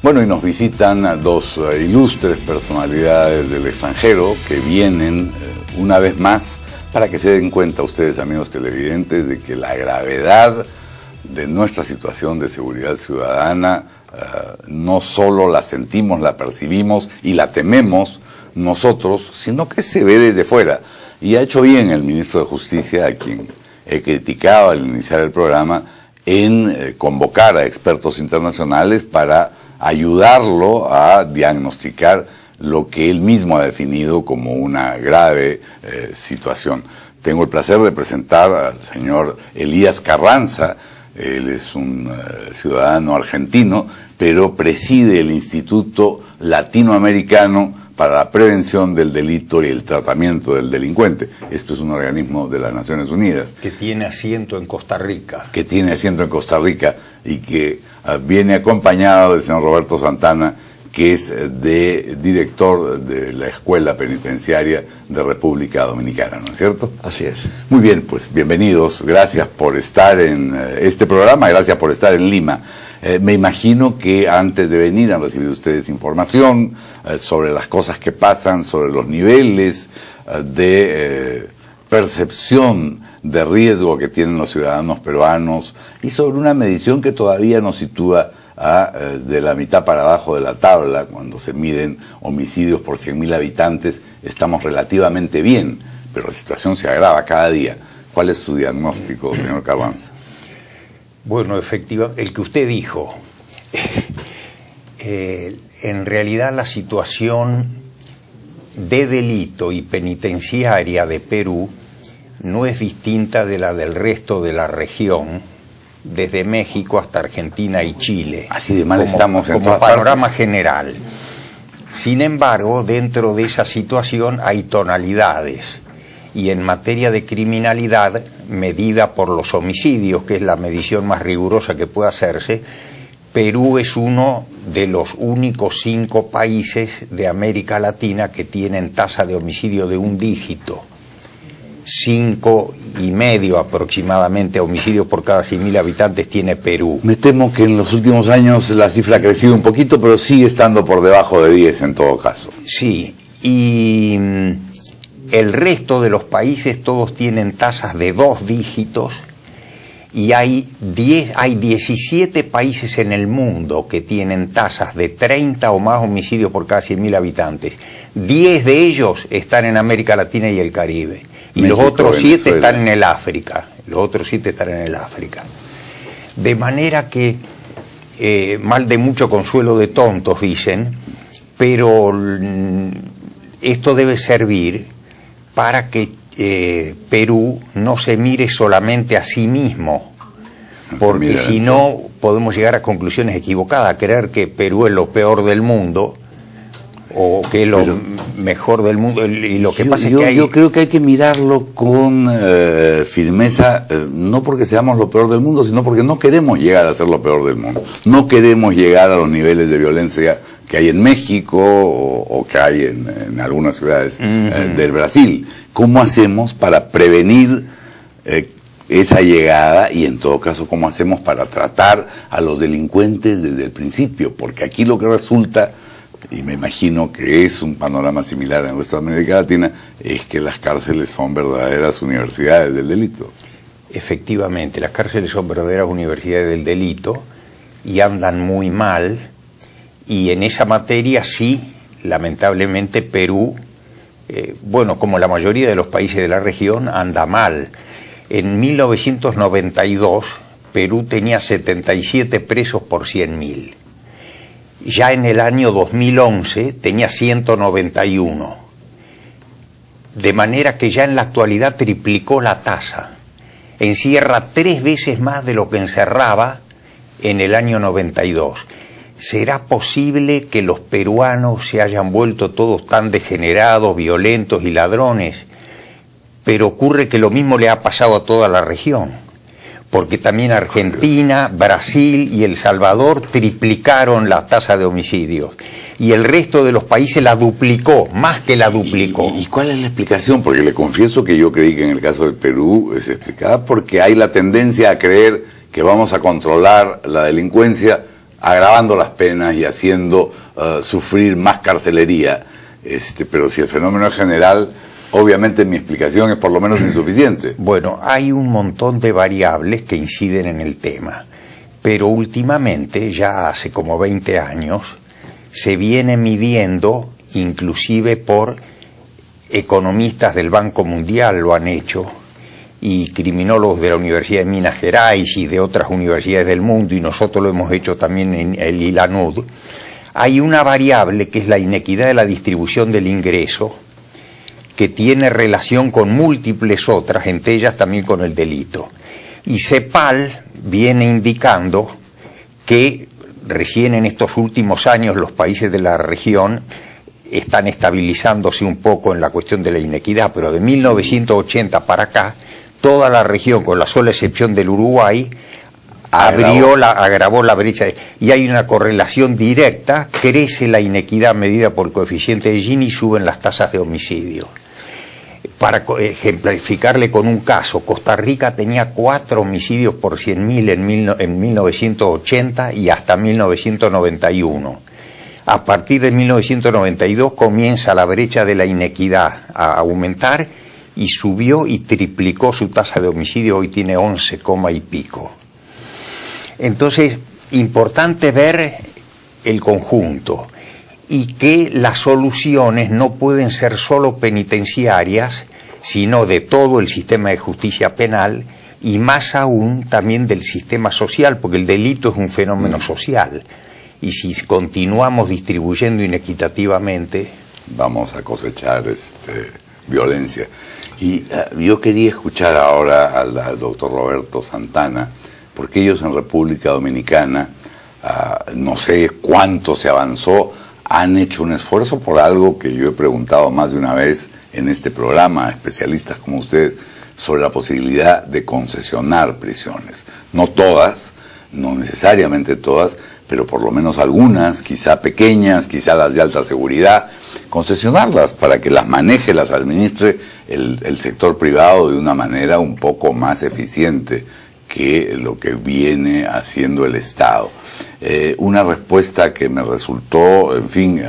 Bueno, y nos visitan dos ilustres personalidades del extranjero que vienen una vez más para que se den cuenta ustedes, amigos televidentes, de que la gravedad de nuestra situación de seguridad ciudadana no solo la sentimos, la percibimos y la tememos nosotros, sino que se ve desde fuera. Y ha hecho bien el ministro de Justicia, a quien he criticado al iniciar el programa, en convocar a expertos internacionales para ayudarlo a diagnosticar lo que él mismo ha definido como una grave situación. Tengo el placer de presentar al señor Elías Carranza. Él es un ciudadano argentino, pero preside el Instituto Latinoamericano para la Prevención del Delito y el Tratamiento del Delincuente. Esto es un organismo de las Naciones Unidas. Que tiene asiento en Costa Rica. Que tiene asiento en Costa Rica y que viene acompañado del señor Roberto Santana, que es director de la Escuela Penitenciaria de República Dominicana, ¿no es cierto? Así es. Muy bien, pues bienvenidos, gracias por estar en este programa, gracias por estar en Lima. Me imagino que antes de venir han recibido ustedes información sobre las cosas que pasan, sobre los niveles de percepción de riesgo que tienen los ciudadanos peruanos y sobre una medición que todavía nos sitúa de la mitad para abajo de la tabla. Cuando se miden homicidios por 100.000 habitantes estamos relativamente bien, pero la situación se agrava cada día. ¿Cuál es su diagnóstico, señor Carranza? Bueno, efectivamente, el que usted dijo, en realidad la situación de delito y penitenciaria de Perú no es distinta de la del resto de la región, desde México hasta Argentina y Chile. Así de mal estamos en como panorama general. Sin embargo, dentro de esa situación hay tonalidades. Y en materia de criminalidad, medida por los homicidios, que es la medición más rigurosa que puede hacerse, Perú es uno de los únicos 5 países de América Latina que tienen tasa de homicidio de un dígito. 5,5 aproximadamente homicidios por cada 100.000 habitantes tiene Perú. Me temo que en los últimos años la cifra ha crecido un poquito, pero sigue estando por debajo de 10 en todo caso. Sí, y el resto de los países todos tienen tasas de 2 dígitos y hay 17 países en el mundo que tienen tasas de 30 o más homicidios por cada 100.000 habitantes. 10 de ellos están en América Latina y el Caribe. Y México, los otros 7 están en el África. Los otros 7 están en el África. De manera que, mal de mucho consuelo de tontos, dicen, pero esto debe servir para que Perú no se mire solamente a sí mismo, porque si no podemos llegar a conclusiones equivocadas, creer que Perú es lo peor del mundo o que es lo mejor del mundo, y lo que pasa es que yo creo que hay que mirarlo con firmeza, no porque seamos lo peor del mundo, sino porque no queremos llegar a ser lo peor del mundo. No queremos llegar a los niveles de violencia que hay en México o que hay en algunas ciudades del Brasil. ¿Cómo hacemos para prevenir esa llegada y en todo caso cómo hacemos para tratar a los delincuentes desde el principio? Porque aquí lo que resulta, y me imagino que es un panorama similar en el resto de América Latina, es que las cárceles son verdaderas universidades del delito. Efectivamente, las cárceles son verdaderas universidades del delito y andan muy mal, y en esa materia sí, lamentablemente Perú, bueno, como la mayoría de los países de la región, anda mal. En 1992, Perú tenía 77 presos por 100.000. Ya en el año 2011 tenía 191. De manera que ya en la actualidad triplicó la tasa. Encierra 3 veces más de lo que encerraba en el año 92. ¿Será posible que los peruanos se hayan vuelto todos tan degenerados, violentos y ladrones? Pero ocurre que lo mismo le ha pasado a toda la región, porque también Argentina, Brasil y El Salvador triplicaron la tasa de homicidios, y el resto de los países la duplicó, más que la duplicó. ¿Y cuál es la explicación? Porque le confieso que yo creí que en el caso del Perú es explicada porque hay la tendencia a creer que vamos a controlar la delincuencia agravando las penas y haciendo sufrir más carcelería. Pero si el fenómeno es general, obviamente mi explicación es por lo menos insuficiente. Bueno, hay un montón de variables que inciden en el tema, pero últimamente, ya hace como 20 años, se viene midiendo, inclusive por economistas del Banco Mundial lo han hecho, y criminólogos de la Universidad de Minas Gerais y de otras universidades del mundo, y nosotros lo hemos hecho también en el ILANUD. Hay una variable que es la inequidad de la distribución del ingreso, que tiene relación con múltiples otras, entre ellas también con el delito. Y CEPAL viene indicando que recién en estos últimos años los países de la región están estabilizándose un poco en la cuestión de la inequidad, pero de 1980 para acá, toda la región, con la sola excepción del Uruguay, agravó la brecha, y hay una correlación directa, crece la inequidad medida por el coeficiente de Gini y suben las tasas de homicidio. Para ejemplificarle con un caso, Costa Rica tenía 4 homicidios por 100.000 en 1980 y hasta 1991. A partir de 1992 comienza la brecha de la inequidad a aumentar y subió y triplicó su tasa de homicidio, hoy tiene 11, y pico. Entonces, importante ver el conjunto y que las soluciones no pueden ser solo penitenciarias, sino de todo el sistema de justicia penal y más aún también del sistema social, porque el delito es un fenómeno social y si continuamos distribuyendo inequitativamente vamos a cosechar violencia. Y yo quería escuchar ahora al doctor Roberto Santana, porque ellos en República Dominicana, no sé cuánto se avanzó, han hecho un esfuerzo por algo que yo he preguntado más de una vez en este programa a especialistas como ustedes, sobre la posibilidad de concesionar prisiones. No todas, no necesariamente todas, pero por lo menos algunas, quizá pequeñas, quizá las de alta seguridad, concesionarlas para que las maneje, las administre el sector privado de una manera un poco más eficiente que lo que viene haciendo el Estado. Una respuesta que me resultó, en fin,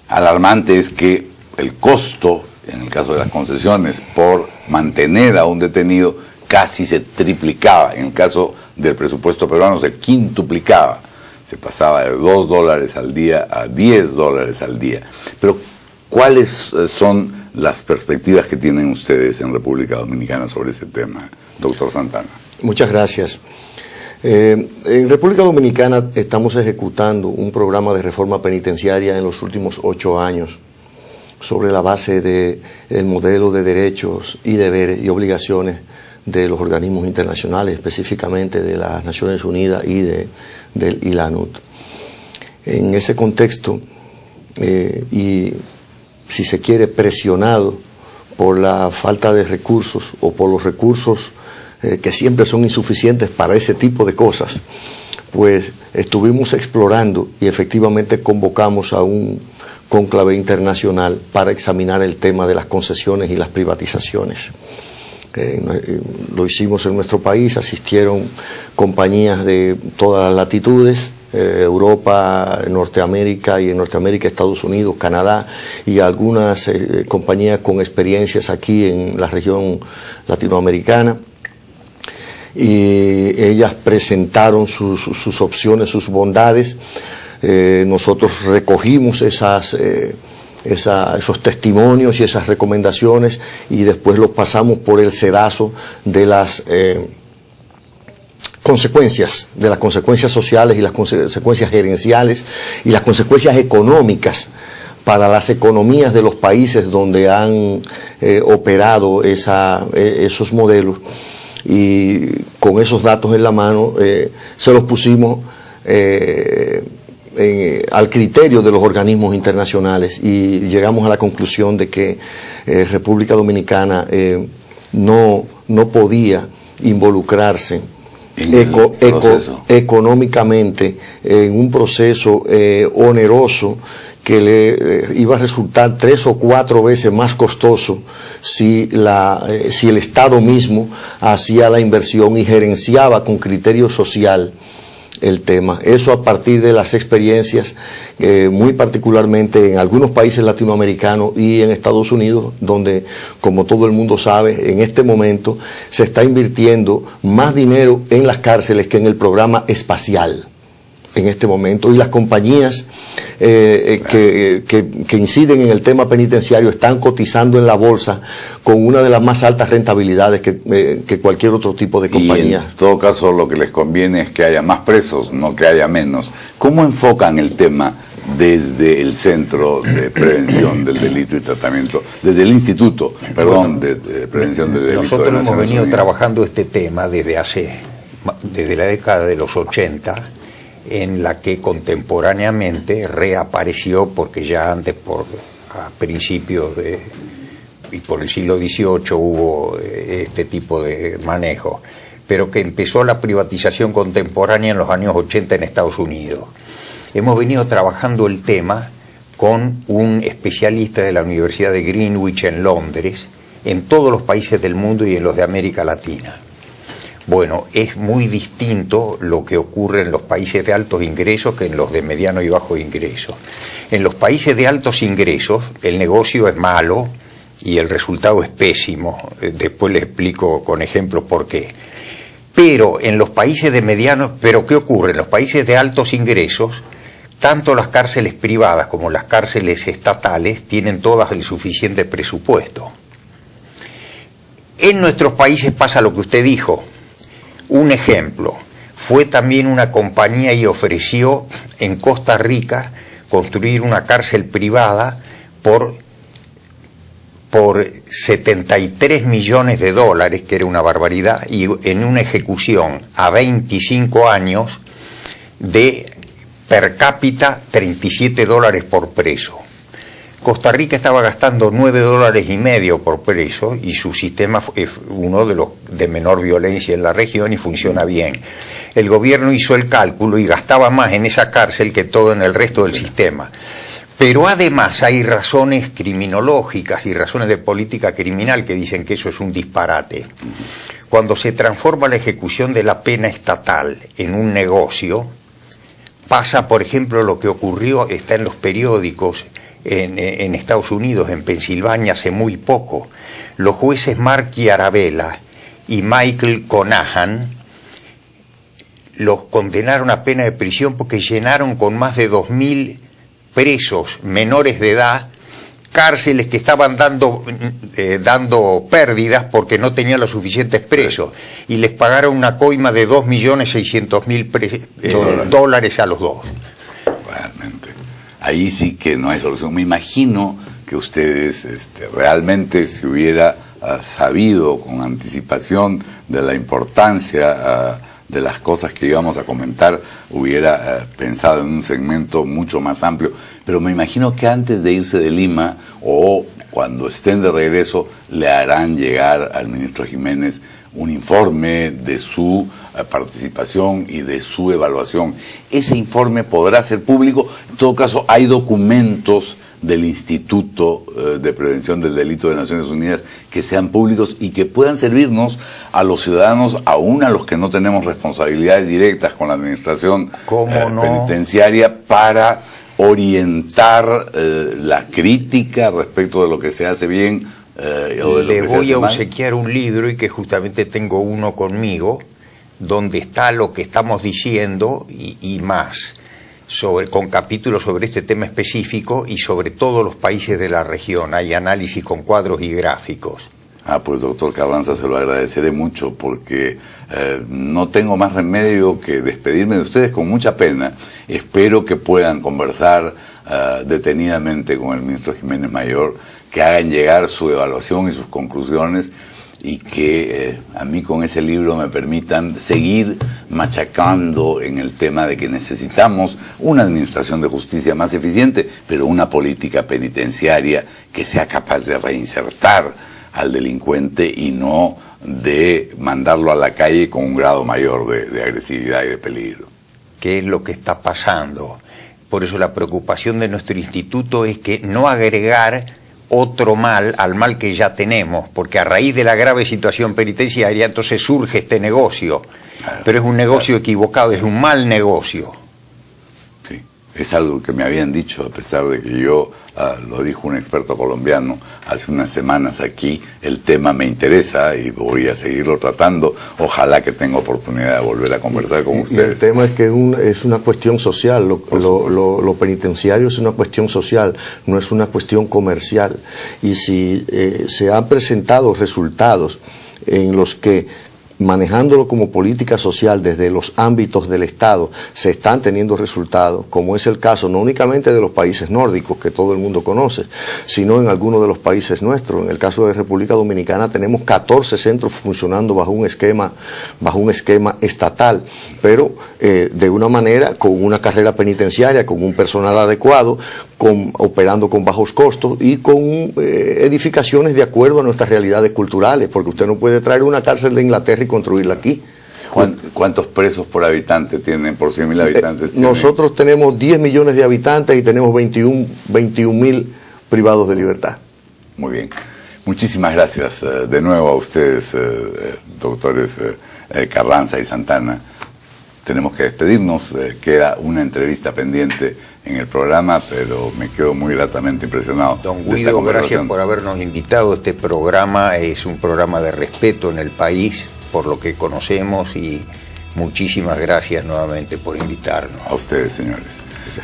alarmante es que el costo, en el caso de las concesiones, por mantener a un detenido casi se triplicaba. En el caso del presupuesto peruano se quintuplicaba. Se pasaba de $2 al día a $10 al día. Pero, ¿cuáles son las perspectivas que tienen ustedes en República Dominicana sobre ese tema, doctor Santana? Muchas gracias. En República Dominicana estamos ejecutando un programa de reforma penitenciaria en los últimos 8 años sobre la base del modelo de derechos y deberes y obligaciones de los organismos internacionales, específicamente de las Naciones Unidas y del ILANUD. En ese contexto, y si se quiere presionado por la falta de recursos o por los recursos que siempre son insuficientes para ese tipo de cosas, pues estuvimos explorando y efectivamente convocamos a un cónclave internacional para examinar el tema de las concesiones y las privatizaciones. Lo hicimos en nuestro país, asistieron compañías de todas las latitudes, Europa, Norteamérica, y en Norteamérica Estados Unidos, Canadá, y algunas compañías con experiencias aquí en la región latinoamericana. Y ellas presentaron sus opciones, sus bondades. Nosotros recogimos esos testimonios y esas recomendaciones y después los pasamos por el sedazo de las consecuencias sociales y las consecuencias gerenciales y las consecuencias económicas para las economías de los países donde han operado esos modelos. Y con esos datos en la mano se los pusimos al criterio de los organismos internacionales y llegamos a la conclusión de que República Dominicana no podía involucrarse económicamente en un proceso oneroso que le iba a resultar 3 o 4 veces más costoso si el Estado mismo hacía la inversión y gerenciaba con criterio social el tema. Eso a partir de las experiencias, muy particularmente en algunos países latinoamericanos y en Estados Unidos, donde, como todo el mundo sabe, en este momento se está invirtiendo más dinero en las cárceles que en el programa espacial en este momento, y las compañías que inciden en el tema penitenciario están cotizando en la bolsa con una de las más altas rentabilidades que cualquier otro tipo de compañía. Y en todo caso lo que les conviene es que haya más presos, no que haya menos. ¿Cómo enfocan el tema desde el Centro de Prevención del Delito y Tratamiento, desde el Instituto, perdón, de Prevención del Delito? Nosotros hemos venido trabajando este tema desde la década de los 80, en la que contemporáneamente reapareció, porque ya antes, a principios y por el siglo XVIII hubo este tipo de manejo, pero que empezó la privatización contemporánea en los años 80 en Estados Unidos. Hemos venido trabajando el tema con un especialista de la Universidad de Greenwich en Londres, en todos los países del mundo y en los de América Latina. Bueno, es muy distinto lo que ocurre en los países de altos ingresos que en los de mediano y bajo ingresos. En los países de altos ingresos el negocio es malo y el resultado es pésimo. Después les explico con ejemplos por qué. Pero en los países de medianos, ¿pero qué ocurre? En los países de altos ingresos, tanto las cárceles privadas como las cárceles estatales tienen todas el suficiente presupuesto. En nuestros países pasa lo que usted dijo. Un ejemplo, fue también una compañía y ofreció en Costa Rica construir una cárcel privada por 73 millones de dólares, que era una barbaridad, y en una ejecución a 25 años de per cápita $37 por preso. Costa Rica estaba gastando $9.50 por preso y su sistema es uno de los de menor violencia en la región y funciona bien. El gobierno hizo el cálculo y gastaba más en esa cárcel que todo en el resto del sistema. Pero además hay razones criminológicas y razones de política criminal que dicen que eso es un disparate. Cuando se transforma la ejecución de la pena estatal en un negocio, pasa, por ejemplo, lo que ocurrió, está en los periódicos, en Estados Unidos, en Pensilvania, hace muy poco. Los jueces Marky Arabella y Michael Conahan los condenaron a pena de prisión porque llenaron con más de 2.000 presos menores de edad cárceles que estaban dando pérdidas porque no tenían los suficientes presos, y les pagaron una coima de $2.600.000 dólares a los dos. Realmente. Ahí sí que no hay solución. Me imagino que ustedes realmente, si hubiera sabido con anticipación de la importancia de las cosas que íbamos a comentar, hubiera pensado en un segmento mucho más amplio. Pero me imagino que antes de irse de Lima o cuando estén de regreso le harán llegar al ministro Jiménez un informe de su participación y de su evaluación. Ese informe podrá ser público. En todo caso, hay documentos del Instituto de Prevención del Delito de Naciones Unidas que sean públicos y que puedan servirnos a los ciudadanos, aún a los que no tenemos responsabilidades directas con la administración penitenciaria, para orientar la crítica respecto de lo que se hace bien. Le voy a obsequiar un libro, y que justamente tengo uno conmigo, donde está lo que estamos diciendo y más, con capítulos sobre este tema específico y sobre todos los países de la región. Hay análisis con cuadros y gráficos. Pues doctor Carranza, se lo agradeceré mucho, porque no tengo más remedio que despedirme de ustedes con mucha pena. Espero que puedan conversar detenidamente con el ministro Jiménez Mayor, que hagan llegar su evaluación y sus conclusiones, y que a mí con ese libro me permitan seguir machacando en el tema de que necesitamos una administración de justicia más eficiente, pero una política penitenciaria que sea capaz de reinsertar al delincuente y no de mandarlo a la calle con un grado mayor de agresividad y de peligro. ¿Qué es lo que está pasando? Por eso la preocupación de nuestro instituto es que no agregar otro mal al mal que ya tenemos, porque a raíz de la grave situación penitenciaria entonces surge este negocio. Pero es un negocio equivocado, es un mal negocio. Sí, es algo que me habían dicho, a pesar de que yo, lo dijo un experto colombiano hace unas semanas aquí, el tema me interesa y voy a seguirlo tratando. Ojalá que tenga oportunidad de volver a conversar con ustedes. Y el tema es que es una cuestión social, lo penitenciario es una cuestión social, no es una cuestión comercial. Y si se han presentado resultados en los que, manejándolo como política social desde los ámbitos del Estado, se están teniendo resultados, como es el caso no únicamente de los países nórdicos, que todo el mundo conoce, sino en algunos de los países nuestros. En el caso de República Dominicana tenemos 14 centros funcionando bajo un esquema estatal, pero de una manera, con una carrera penitenciaria, con un personal adecuado, operando con bajos costos y con edificaciones de acuerdo a nuestras realidades culturales, porque usted no puede traer una cárcel de Inglaterra y construirla aquí. ¿Cuántos presos por habitante tienen, por 100.000 habitantes? Nosotros tenemos 10 millones de habitantes y tenemos 21.000 privados de libertad. Muy bien. Muchísimas gracias de nuevo a ustedes, doctores Carranza y Santana. Tenemos que despedirnos, queda una entrevista pendiente en el programa, pero me quedo muy gratamente impresionado. Don Guido, gracias por habernos invitado. Este programa es un programa de respeto en el país, por lo que conocemos, y muchísimas gracias nuevamente por invitarnos. A ustedes, señores.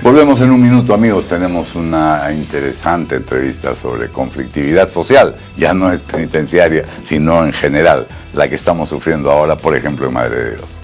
Volvemos en un minuto, amigos. Tenemos una interesante entrevista sobre conflictividad social. Ya no es penitenciaria, sino en general, la que estamos sufriendo ahora, por ejemplo, en Madre de Dios.